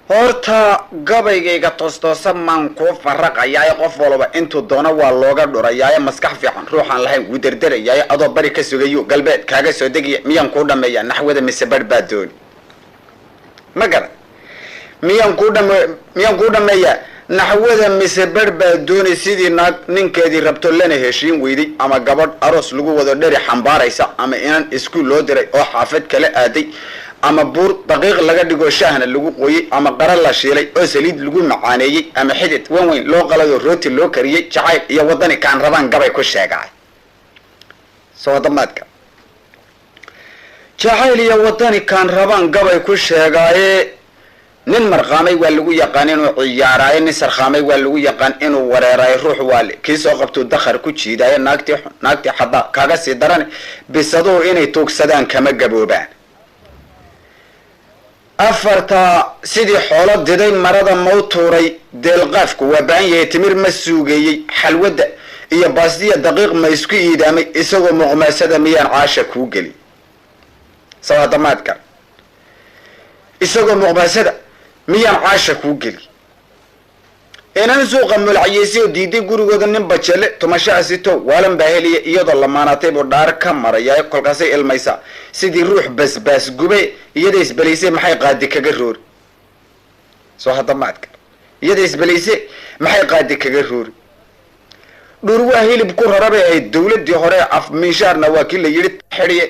horta gabaygayga toostoosan maan kuu faraqayaa qof walba intuu doono waa looga dhurayaa maskax fiican ruuxaan lahayn wuu dardarayaa adoo bari ka sugayo galbeed kaaga soo degiya miyaan kuu dhameeyaa naxwada mise badh baa dooni ma garan miyaan kuu dhameeyaa naxwada mise badh baa dooni sidii naag ninkeedii rabto lana heshiin weyday ama gabadh aroos lagu wado dheri xambaaraysa ama inan iskuul loo diray oo xaafad kala aaday ama buur daqiiq laga dhigo shaahna lagu qoyay ama qara la shiilay oo saliid lagu macaaneeyey ama xidid wan weyn loo qalayo rooti loo kariyey jacayl iyo wadani kaan rabaan gabay ku sheegay soo damaadka jacayl iyo wadani kaan rabaan gabay ku sheegaaye nin marqaamay waa lagu yaqaan inuu ciyaaraayo nin sarqaamay waa lagu yaqaan inuu wareeraayo ruux waale kii soo qabtuu dakhar ku jiidaayo naagtii xadaa kaaga sii daran bisaduhu inay tuugsadaan kama gaboobaan afarta sidii xoolo diday marada mau tuuray deelqaafku waa baahan yahay timir ma suugeeyey xalwada iyo baastiya daqiiq ma isku iidaamay isagoo muqmaasada miyaan caasha kuu geli sawaadamaadka isagoo muqmaasada miyaan caasha kuu geli inan suuqa mulcayeysi oo diiday gurigooda nin bajele tumasho asito waalan baa heliya iyadoo lamaanaatay buu dhaar ka maraya kolkaasay ilmaysaa sidii ruux basbaas gube iyada isbalaysay maxay qaadi kaga roori soo hadamaadka iyada isbalaysay maxay qaadi kaga roori dhur waa hilib ku rarabay ahayd dawladii hore af miishaarna waa kii la yidhi xidhiye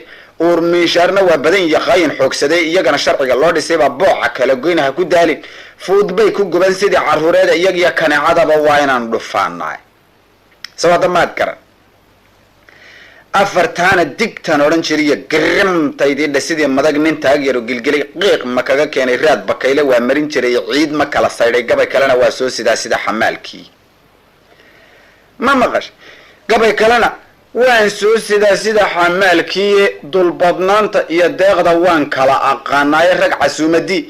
uur miishaarna waa badan yaqaayin xoogsaday iyagana sharciga loo dhisay baa booca kala goyn ha ku daalin fuud bay ku guban sidii caruureeda iyagiyo kaneecadaba waa inaan dhufaanaay sawadamaad garan afartaana digtan odhan jiriyo garimtaydidha sidii madag nin taagyaro gilgilay qiiq ma kaga keenay raad bakayle waa marin jiray ciid ma kala saydhay gabay kalena waa soo sidaa sida xamaalkii ma maqash gabay kalena waan soo sidaa sida xamaalkii dulbadnaanta iyo deeqda waan kala aqaanaayo rag casuumadii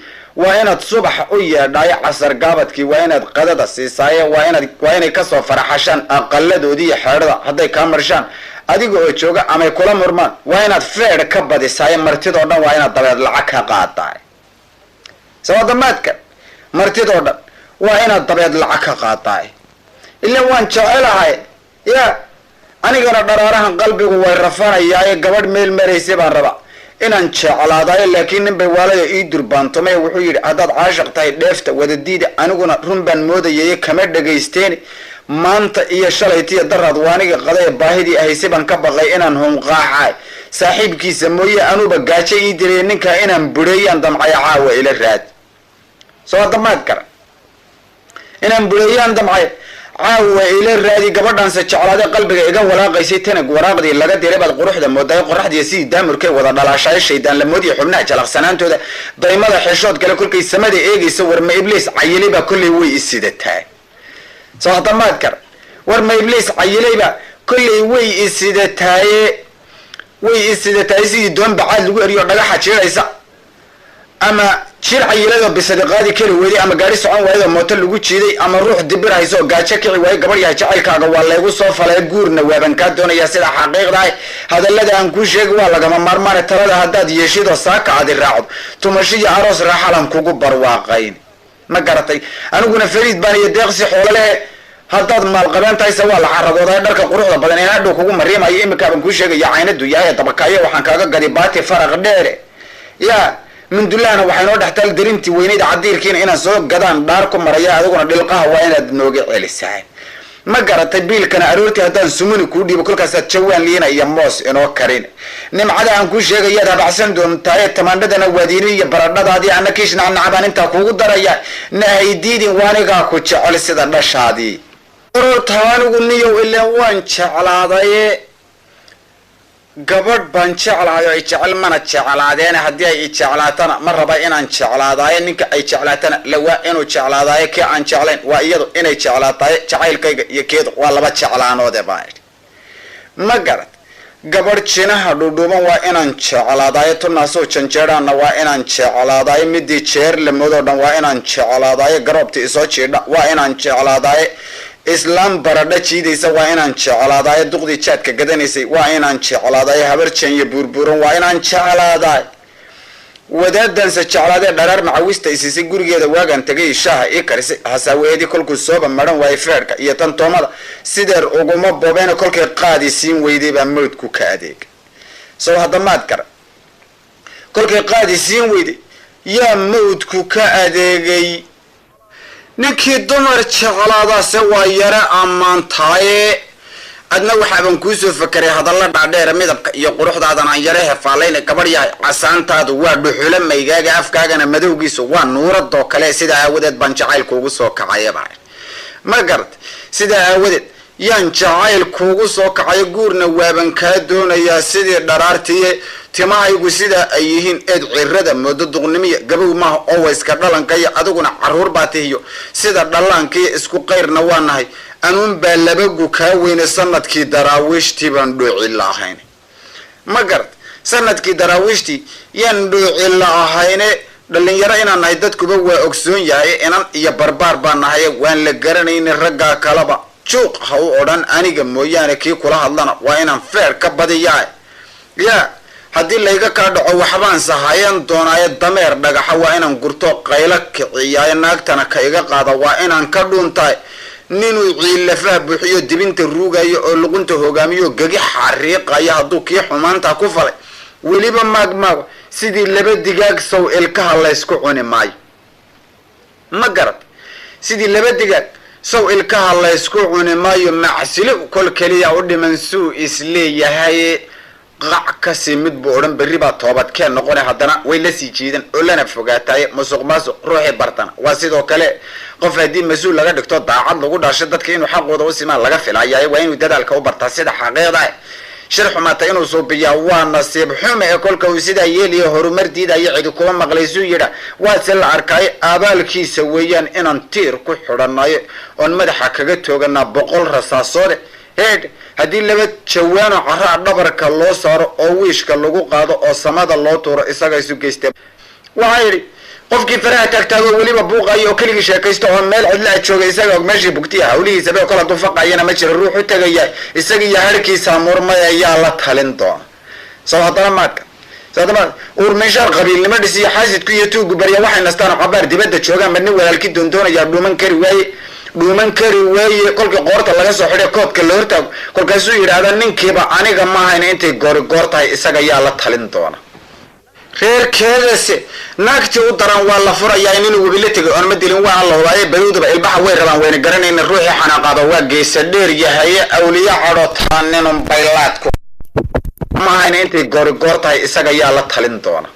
waa inaad subax u yeedhaayo casar gaabadkii waa inaad qadada siisaayo waa inay kasoo faraxashaan aqaladoodii iyo xeedhada hadday kaa marshaan adiga oo jooga amay kula murmaan waa inaad feedh ka badisaayo martidoo dhan waa inaad dabeed lacag ka qaadaay sawadamaadka martidoo dhan waa inaad dabeed lacag ka qaadaay ilaa waan jecelahay ya anigana dharaarahan qalbigu way rafanayaaye gabadh meel maraysay baan rabaa inaan jeclaadaayo laakiin nin bay waalaya ii durbaantumay wuxuu yidhi haddaad caashiq tahay dheefta wadadiida aniguna run baan moodayay kama dhagaysteeni maanta iyo shalaytiyo daraad waaniga qadae baahidii ahaysay baan ka baqay inaan hunqaaxaay saaxiibkiisa mooye anuuba gaajo ii dilay ninkaa inaan bureeyaan damcaya caawa ila raad soo damaad kara inaan bureeyaan damcay caawa ila raadi gabadhaanse jeclaade qalbiga iga walaaqaysay tanag waraaqdii laga diray baad quruxda moodaay qoraxdiiyo sidii daamurkay wada dhalaashaay shaydaan lamoodiya xubnaha jalaqsanaantooda daymada xeshood kale kolkay samada eegaysa warma ibliis cayilaybaa kollay way isidataa soo hadamaad kar warma ibliis cayilayba kollay way isidataaye sidii doon bacaad lagu eriyo dhagaxa jiiraysa ama jir cayiladoo bisadi qaadi kari weyday ama gaari socon waayadoo mooto lagu jiiday ama ruux dibir hayso gaajo kici waayo gabadh yahay jacaylkaaga waa laygu soo falay guurna waaban kaa doonayaa sida xaqiiqdahay hadallada aan kuu sheegi waa lagama maarmaane talada haddaad yeeshidoo saaka adi raacdo tumashiyo aroos raaxalan kugu barwaaqayn ma garatay aniguna fariid baan iyo deeqsi xoolalehe haddaad maalqabeen tahayse waa la xaradooday dharka quruxda badan in hadhow kugu mariimayo iminkaabaan kuu sheegaya caynadu yahay dabakaayo waxaan kaaga gadi baati faraq dheere ya mindulahana waxay noo dhextaal darintii weynayda cadiirkiina inaan soo gadaan dhaar ku maraya adiguna dhilqaha waa inaad nooga celisaa ma garatay biilkana aroortii haddaan sumuni kuu dhiibo kolkaasaad jawaan liina iyo moos inoo karin nimcada aan kuu sheegayaad habacsan doontaaye tamaandhadana waadiini iyo baradhadaadii ana kiishnacnacbaan intaa kuugu daraya nahaydiidin waanigaa ku jecel sida dhashaadii ororta anigu niyow ilaan waan jeclaadaye gabadh baan jeclahay oo ay jecel mana jeclaadeene haddii ay jeclaatana ma raba inaan jeclaadaayo ninka ay jeclaatana lawaa inuu jeclaadaayo kii aan jeclayn waa iyadu inay jeclaataayo jacaylkayga iyo keedu waa laba jeclaanoode baa idhi ma garad gabadh jinaha dhudhuuban waa inaan jeclaadaayo tunaasoo janjeedhaanna waa inaan jeclaadaayo midii jeer lamoodoo dhan waa inaan jeclaadaayo garoobtii isoo jiidha waa inaan jeclaadaayo islaam baradha jiidaysa waa inaan jeclaadaayo duqdii jaadka gadanaysay waa inaan jeclaadaayo habar janya buurbuuran waa inaan jeclaadaay wadaadan sajaclaade dharaar macawista isisay gurigeeda waagan tagay shaaha ii karisay hasaaweedii kolkuu sooba maran waayay feerka iyo tan toomada sideer uguma bobeena kolkay qaadi siin weyday baa mawdku ka adeeg soo hadda maad gara kolkay qaadi siin weyday yaa mawdku ka adeegay ninkii dumar jeclaadaase waa yara ammaantaaye adna waxaaban kuusoo fakeray hadalla dhaadheera midabka iyo quruxdaadan aan yara hefaalayna gabadh yahay casaantaadu waa dhuxula maygaaga afkaagana madowgiisu waa nuuradoo kale sidaa aawadeed baan jacayl kuugu soo kacayaba ma garad sidaa aawadeed yaan jacayl kuugu soo kacayo guurna waaban kaa doonayaa sidii dharaartiye timahaygu sidaa ay yihiin eed cirada moodo duqnimiya gabow maaha oo wayska dhalankaiyo adiguna caruur baa tihiyo sida dhallaankiiyo isku qayrna waa nahay anuun baa labagu kaa weyne sanadkii daraawiishtii baan dhooci la ahayn ma garad sanadkii daraawiishtii yaan dhooci la ahayne dhalinyaro inaan nahay dadkuba waa ogsoon yahay inan iyo barbaar baan nahay waan la garanayna raggaa kalaba juuq ha u odhan aniga mooyaane kii kula hadlana waa inaan feer ka badiyaa yaa haddii layga kaa dhaco waxbaan sahayan doonaayo dameer dhagaxa waa inaan gurto qaylo kiciyaayo naagtana ka iga qaada waa inaan ka dhuuntahay ninuu ciilafaha buuxiyo dibinta ruugayo oo luqunta hogaamiyo gagi xariiqaya hadduu kii xumaantaa ku falay weliba maagmaago sidii laba digaag sow ilkaha laysku cuni maayo ma garad sidii laba digaag sow ilkaha laysku cuni maayo macsilo kol keliya u dhiman suu isleeyahay qac kasii mid buu odhan berri baa toobadkeen noqone haddana way la sii jiidan oo lana fogaataaye musuq maasuq ruuxii bartana waa sidoo kale qof haddii mas-uul laga dhigto daacad lagu dhaasho dadka inuu xaqooda u simaan laga filayaay waa inuu dadaalka u bartaa sida xaqiiqda shir xumaata inuu suubiyaa waa nasiib xume ee kolka uu sidaa yeeliya horumar diidayo cidi kuma maqlaysuu yidha waase la arkaayo abaalkiisa weeyaan inaan tiir ku xidhanayo oon madaxa kaga tooganaa 100 rasaasoode heed haddii laba jawaano caraa dhabarka loo saaro oo wiishka lagu qaado oo samada loo tuuro isaga isu geystay waxaa yidhi qofkii faraha taagtaago weliba buuqayo oo keligii sheekaysto oo meel cidla jooga isaga og meeshii bugtiya hawlihiisa bay kala dufaqayana ma jira ruux u tagaya isaga iyo harkiisa murmay ayaa la talin doona soo hadana maadka sadama meeshaan qabiilnimo dhisiyo xaasidku iyo tuugu bariya waxay nastaan qabaar dibadda joogaan madna walaalkii doondoonaya dhuuman kari waaye kolkii qoorta laga soo xidhay koodka la hortaago kolkaasuu yidhaahda ninkiiba aniga ma ahayna intay goor tahay isaga yaa la talin doona reerkeedase naagtii u daran waa la furayaa inuu wabila tegay oon ma dilin waa la hubaaye baruudaba ilbaxa way rabaan wayna garanayna ruuxii xanaaqaada waa geesa dheer yahay awliya cadhotaan ninun baylaadku ma ahayna intay goor tahay isaga yaa la talin doona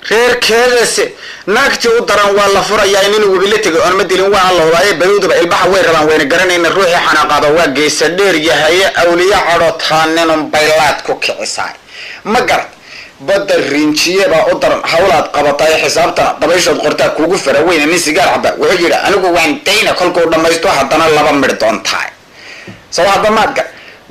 reerkeedase naagtii u daran waa la furayaa inuu wabila tegay oon ma dilin waa la hubaaye baruudaba ilbaxa way rabaan wayna garanayna ruuxii xanaaqaada waa geesa dheer yahay awliya cadhotaan ninun baylaad ku kicisaay ma garan badda rinjiye baa u daran hawlaad qabatay xisaabtana dabayshood qortaa kuugu fara weyna nin sigaar caba wuxuu yidhi anigu waan dayna kolkuu dhammaysto haddana 2 midh doontahay soo hadda maadka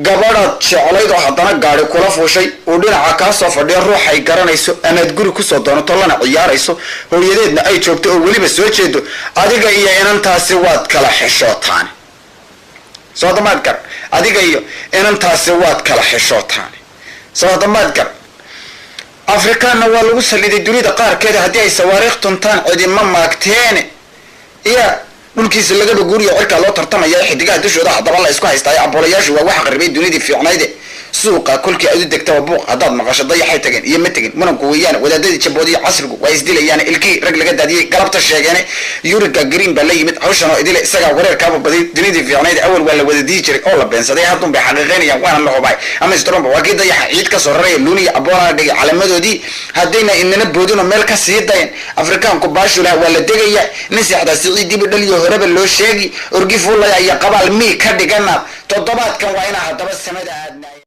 gabadhaad jeclayd oo haddana gaari kula fuushay uu dhinaca kaa soo fadhiyo ruuxay garanayso amaad guri kusoo doonato lana ciyaarayso hooyadeedna ay joogto oo weliba soo jeedo adiga iyo inantaasi waad kala xishootaan soo hadda maadka adiga iyo inantaasi waad kala xishootaan soo hadda maadka afrikaanna waa lagu saliday dunida qaarkeeda haddii ay sawaariikh tuntaan cidima maagteene iya dhulkiisa lagaba guuriyo cirkaa loo tartamaya xidigaha dushooda haddaba la isku haystaayo aboolayaashu waa waxa qaribay dunidii fiicnayde suuqa kolkii aad u degtaba buuq haddaad maqasho dayaxay tageen iyo ma tegin muranku weeyaan wadaadadii jaboodiyo casrigu waa isdilayaan ilkii rag laga daadiyey galabta sheegeene yuriga green baa la yimid hawshan oo idile isagaa wareerkaaba baday dunidii fiicnayde awal waa la wada dii jiray oo la beensaday haddun bay xaqiiqaynayaan waana la hubay ama stromba waa kii dayaxa ciid ka soo raraya luuniya aboolana dhigay calaamadoodii haddayna inana boodinoo meel ka sii dayan afrikaanku baashulaha waa la degaya nin seexdaa siciidiiba dhaliyo horeba loo sheegi orgi fuulaya iyo qabaal mii ka dhiganaad toddobaadkan waa inaa haddaba samada aadnaay